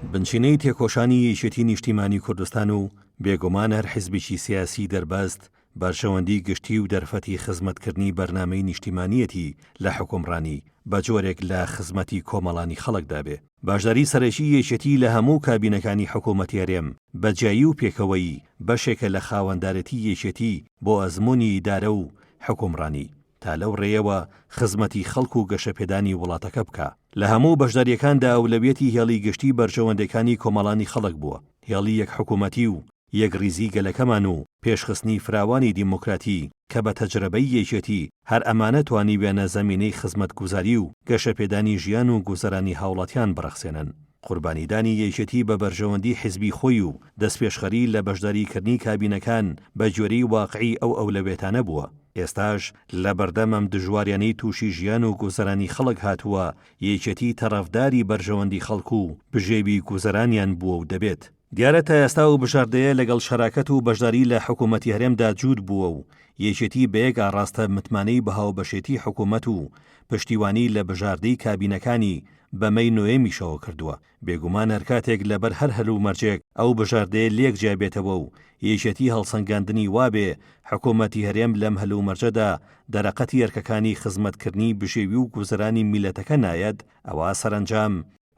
بنچینەی تێکۆشانی یەکێتی نیشتیمانی کوردستان و بێگومان هەر حیزبێکی سیاسی دەربەست بەرژەوەندی گشتی و دەرفەتی خزمەتکردنی بەرنامەی نیشتیمانیەتی لە حکومڕانی بە جۆرێک لە خزمەتی کۆمەڵانی خەڵکدا بێ. باشداری سەرەکی یەکێتی لە هەموو کابینەکانی حکوومەتی هەرێم بەجیایی و پێکەوەی بەشێکە لە خاوەندارەتی یەکێتی بۆ ئەزموونی ئیدارە و حکومڕانی تا لەو ڕێیەوە خزمەتی خەڵک و گەشەپێدانی وڵاتەکە بکە. لە هەموو بەشداریەکاندا ئەولەویەتی هێڵی گشتی بەرژەوەندەکانی کۆمەڵانی خەڵک بووە. هێڵی یەک حکوومەتی و یەکریزی گەلەکەمان و پێشخستنی فراوانی دیموکراتی کە بە تەجربەی یەکێتی هەر ئەمانە توانی بێنە زەمینەی خزمەتگوزاری و گەشەپێدانی ژیان و گوزەرانی هاوڵاتیان بڕەخسێنن. قوربانیدانی یەکێتی بە بەرژەوەندی حیزبی خۆی و دەستپێشخەری لە بەشداریکردنی کابینەکان بە جۆرەی واقعی ئەو ئەولەوێتانە بووە. ئێستاش لە بەردەمەم دژواریانەی تووشی ژیان و گوزەرانی خەڵک هاتووە یەکێتی تەرەفداری بەرژەوەندی خەڵک و بژێوی گوزەرانیان بووە و دەبێت. دیارە تا ئێستا و بژاردەیە لەگەڵ شەراکەت و بەشداری لە حکوومەتی هەرێمدا جوود بووە و یەکێتی بەیەک ئاڕاستە متمانەی بەهاوبەشێتی حکوومەت و پشتیوانی لە بژاردەی کابینەکانی بەمەی نوێمیشەوە کردووە. بێگومان هەر کاتێک لەبەر هەر هەلو مەرجێک ئەو بژاردەیە لێک جیابێتەوە و یەکێتی هەڵسەنگاندنی وابێ حکوومەتی هەرێم لەم هەلو مەرجەدا دەرەقەتی یەرکەکانی خزمەتکردنی بژێوی و گوزەرانی میلەتەکە نایەت، ئەوە سەرنجام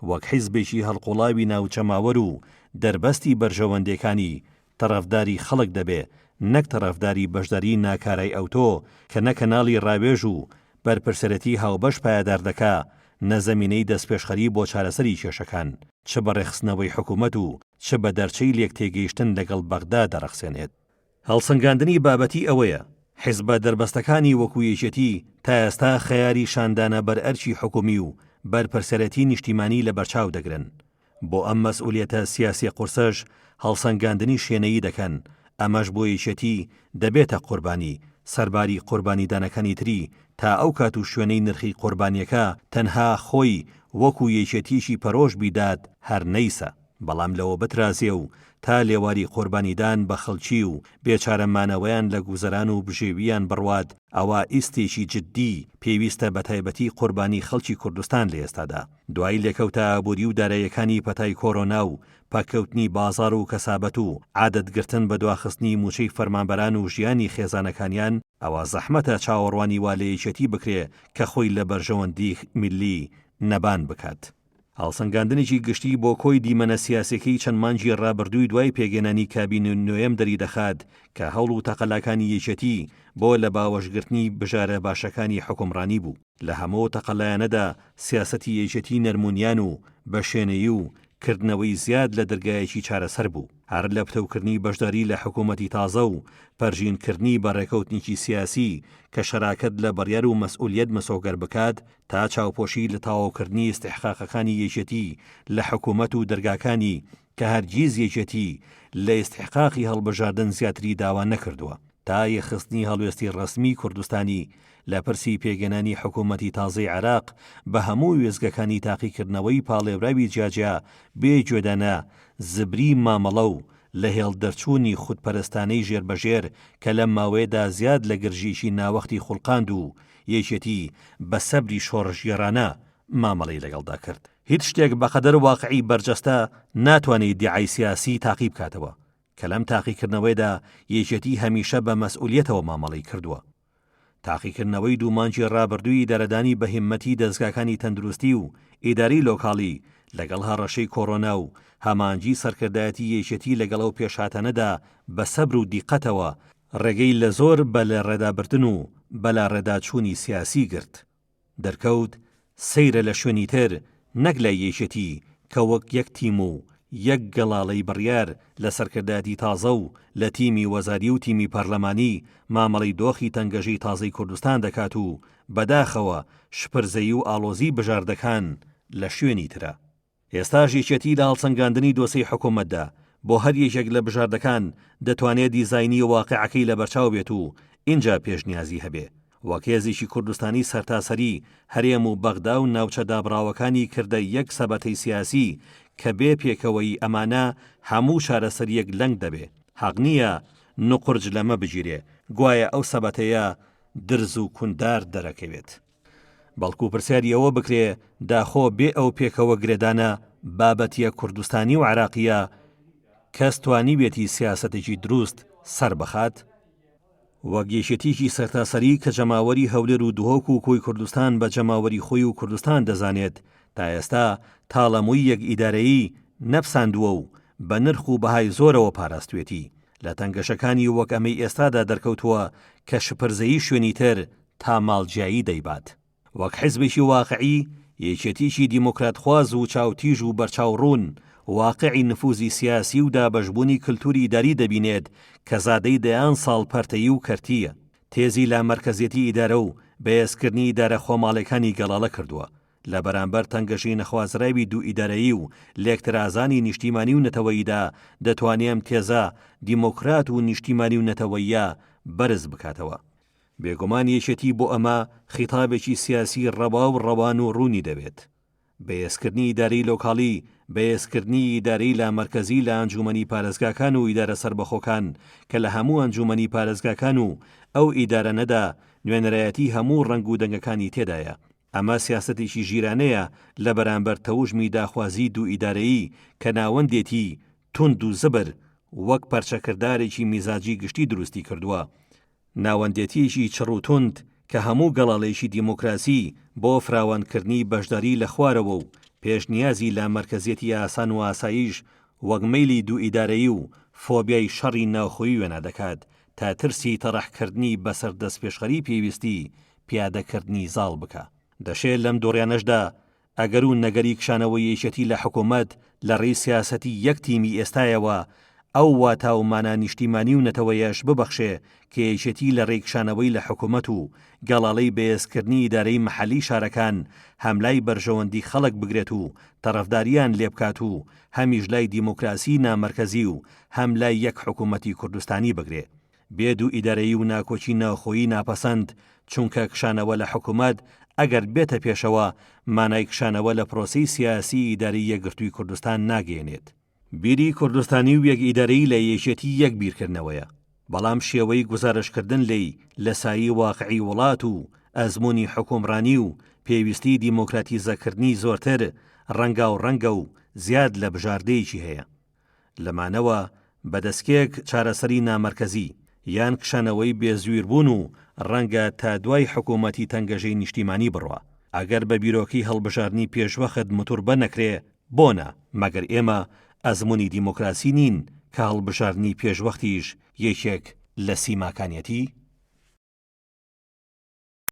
وەک حیزبێکی هەڵقوڵاوی ناوچەماوەر و دەربەستی بەرژەوەندەکانی تەرەفداری خەڵک دەبێ، نەک تەرەفداری بەشداری ناکارای ئەوتۆ کە نە کەناڵی ڕاوێژ و بەرپرسەرەتی هاوبەش پایدار دەکا نەزەمینەی دەستپێشخەری بۆ چارەسەری کێشەکان، چ بە ڕێخستنەوەی حکوومەت و چ بە دەرچەی لێک تێگەیشتن لەگەڵ بەغدا دەرەخسێنێت. هەڵسەنگاندنی بابەتی ئەوەیە حیزبە دەربەستەکانی وەکو یەکێتی تا ئێستا خەیاری شاندانە بەر ئەرچی حکومی و بەرپرسەرەتی نیشتیمانی لە بەرچاو دەگرن. بۆ ئەم مەسئولیەتە سیاسی قورسەش هەڵسەنگاندنی شوێنەیی دەکەن. ئەمەش بۆ یەکێتی دەبێتە قوربانی سەرباری قوربانیدانەکانی تری تا ئەو کات و شوێنەی نرخی قوربانیەکە تەنها خۆی وەکو یەکێتیشی پەرۆش بیدات هەر نەیسە، بەڵام لەوە بترازێ و تا لێواری قوربانیدان بە خەڵکی و بێچارەمانەوەیان لە گوزەران و بژێویان بڕوات. ئەوە ئیستێکی جددی پێویستە بە تایبەتی قوربانی خەڵکی کوردستان لە ئێستادا. دوای لێکەوتە ئابووری و داراییەکانی پەتای کۆرۆنا و پاکەوتنی بازار و کەسابەت و عادەتگرتن بە دواخستنی موچەی فەرمانبەران و ژیانی خێزانەکانیان، ئەوە زەحمەتە چاوەڕوانی وا لە یەکێتی بکرێ کە خۆی لە بەرژەوەندی میلی نەبان بکات. هەڵسەنگاندنێکی گشتی بۆ کۆی دیمەنە سیاسەکەی چەند مانجی ڕابردووی دوای پێگەێنانی کابینە نوێم دەری دەخات کە هەوڵ و تەقەلاکانی یەکێتی بۆ لە باوەشگرتنی بژارە باشەکانی حکومڕانی بوو. لە هەموو تەقەلایەنەدا سیاسەتی یەکێتی نەرمونیان و بەشێنەی و کردنەوەی زیاد لە دەرگایەکی چارەسەر بوو. هەر لە پتەوکردنی بەشداری لە حکوومەتی تازە و پەرژینکردنی بەڕێکەوتنیکی سیاسی کە شەراکەت لە بڕیار و مەسئولیەت مەسۆگەر بکات تا چاوپۆشی لە تاواوکردنی استحقاقەکانی یەکێتی لە حکوومەت و دەرگاکانی کە هەرگیز یەکێتی لە استحقاقی هەڵبژاردن زیاتری داوا نەکردووە. تا یەخستنی هەڵوێستی ڕسمی کوردستانی لە پرسی پێگەێنانی حکوومەتی تازەی عێراق بە هەموو وێزگەکانی تاقیکردنەوەی پاڵێوراوی جیاجیا بێ گوێدانە زبری مامەڵە و لە هێڵ دەرچوونی خودپەرستانەی ژێربەژێر کە لەم ماوەیەدا زیاد لە گرژیشی ناوەختی خوڵقاند و یەکێتی بە سەبری شۆڕژگێڕانە مامەڵەی لەگەڵدا کرد. هیچ شتێک بەقەدەر واقعی بەرجەستە ناتوانێت دیعای سیاسی تاقی بکاتەوە کە لەم تاقیکردنەوەیدا یەکێتی هەمیشە بە مەسئولیەتەوە مامەڵەی کردووە. تاقیکردنەوەی دوومانجی ڕابردووی دەرەدانی بە هیممەتی دەستگاکانی تەندروستی و ئیداری لۆکاڵی لەگەڵ هەڕەشەی کۆڕۆنا و هەمانجی سەرکردایەتی یەکێتی لەگەڵ ئەو پێشهاتەنەدا بە سەبر و دیقەتەوە ڕێگەی لە زۆر بە لە ڕێدابردن و بەلا ڕێداچوونی سیاسی گرت. دەرکەوت سەیرە لە شوێنی تر نەک لای یەکێتی کە وەک یەک تیم و یەک گەڵاڵەی بڕیار لە سەرکردایەتی تازە و لە تیمی وەزاری و تیمی پەرلەمانی مامەڵەی دۆخی تەنگەژەی تازەی کوردستان دەکات و بەداخەوە شپرزەیی و ئاڵۆزی بژاردەکان لە شوێنی ترە. ئێستاش یەکێتی لە هەڵسەنگاندنی دۆسەی حکوومەتدا بۆ هەر یەکێک لە بژاردەکان دەتوانێت دیزاینی واقعەکەی لە بەرچاو بێت و اینجا پێشنیازی هەبێ. وەکێزیشی کوردستانی سەرتاسەری هەرێم و بەغدا و ناوچە دابڕاوەکانی کردە یەک سەبەتەی سیاسی کە بێ پێکەوەی ئەمانە هەموو چارەسەریەک لەنگ دەبێ. حەق نییە نوقرج لەمە بگیرێ، گوایە ئەو سەبەتەیە درز و کوندار دەرەکەوێت. بەڵکو پرسیاری ئەوە بکرێ داخۆ بێ ئەو پێکەوە گرێدانە بابەتیە کوردستانی و عراقیە کەس توانی بێتی سیاسەتێکی دروست سەر بەخات؟ وەک یەکێتیی سەرتاسەری کە جەماوەری هەولێر و دوهۆک و کۆی کوردستان بە جەماوەری خۆی و کوردستان دەزانێت تا ئێستا تاڵەمووی یەک ئیدارەیی نەپساندووە و بە نرخ و بەهای زۆرەوە پاراستوێتی لە تەنگەشەکانی وەک ئەمەی ئێستادا دەرکەوتووە کە شپرزەیی شوێنی تر تا ماڵجیایی دەیبات. وەک حیزبێکی واقعی یەکێتیی دیموکراتخواز و چاوتیژ و بەرچاوڕوون واقعی نفوزی سیاسی و دابەشبوونی کللتوری داری دەبینێت کە زادەی دەیان ساڵ پەرتەیی و کەرتیە تێزی لا مەرکەزیەتی ئیدارە و بەهێزکردنی ئیدارە خۆماڵەکانی گەڵاڵە کردووە لە بەرامبەر تەنگەشی نەخوازراوی دوو ئیدارەیی و لێکترازانی نیشتیمانی و نەتەوەییدا دەتوانێم تێزە دیموکرات و نیشتیمانی و نەتەوەییە بەرز بکاتەوە. بێگومان یەکێتی بۆ ئەمە خیتابێکی سیاسی ڕەوا و ڕەوان و ڕوونی دەبێت. بەهێزکردنی ئیدارەی لۆکاڵی، بەهێزکردنی ئیدارەی لا مەرکەزی لە ئەنجومەنی پارێزگاکان و ئیدارە سەربەخۆکان کە لە هەموو ئەنجومەنی پارێزگاکان و ئەو ئیدارەنەدا نوێنەرایەتی هەموو ڕنگ و دەنگەکانی تێدایە. ئەمە سیاسەتێکی ژیرانەیە لە بەرامبەر تەوژمی داخوازی دوو ئیدارەیی کە ناوەندێتی توند و زبر وەک پەرچەکردارێکی میزاجی گشتی دروستی کردووە. ناوەندێتیەکی چڕ و توند کە هەموو گەڵاڵێکی دیموکراسی بۆ فراوانکردنی بەشداری لە خوارەوە و پێشنیازی لا مەرکەزیەتی ئاسان و ئاسایش وەک مەیلی دوو ئیدارەیی و فۆبیای شەڕی ناوخۆیی وێنە دەکات تا ترسی تەڕەحکردنی بەسەر دەستپێشخەری پێویستی پیادەکردنی زاڵ بکە. دەشێت لەم دۆڕیانەشدا ئەگەر و نەگەری کشانەوەی یەکێتی لە حکوومەت لە ڕێی سیاسەتی یەک تیمی ئێستایەوە ئەو واتاومانە نیشتیمانی و نەتەوەیەش ببەخشێ کە یەکێتی لە ڕێکشانەوەی لە حکوومەت و گەڵاڵەی بەهێزکردنی ئیدارەی مەحەلی شارەکان هەملای بەرژەوەندی خەڵک بگرێت و تەرەفداریان لێبکات و هەمیش لای دیموکراسی نامەرکەزی و هەم لای یەک حکوومەتی کوردستانی بگرێ. بێد و ئیدارەیی و ناکۆچی ناوخۆیی ناپەسەند چونکە کشانەوە لە حکوومەت ئەگەر بێتە پێشەوە مانای کشانەوە لە پرۆسی سیاسی ئیداری یەکگرتووی کوردستان ناگەێنێت. بیری کوردستانی و یەک ئیدارەی لە یەکێتی یەک بیرکردنەوەیە، بەڵام شێوەی گزارشکردن لێی لە سایی واقعی وڵات و ئەزمموی حکومڕانی و پێویستی دیموکراتیزەکردنی زۆرتر ڕەنگە و زیاد لە بژاردەیەکی هەیە. لەمانەوە بەدەستکێک چارەسەری نامەرکەزی یان کشانەوەی بێزویربوون و ڕەنگە تا دوای حکوومەتی تەنگەژەی نیشتیمانی بڕوە. ئەگەر بە بیرۆکی هەڵبژارنی پێشوەخت متور بەنەکرێ بۆنە، مەگەر ئێمە ئەزمموی دیموکراسی نین کە هەڵبژارنی پێشوەختیش یەکێک لە سیماکانیەتی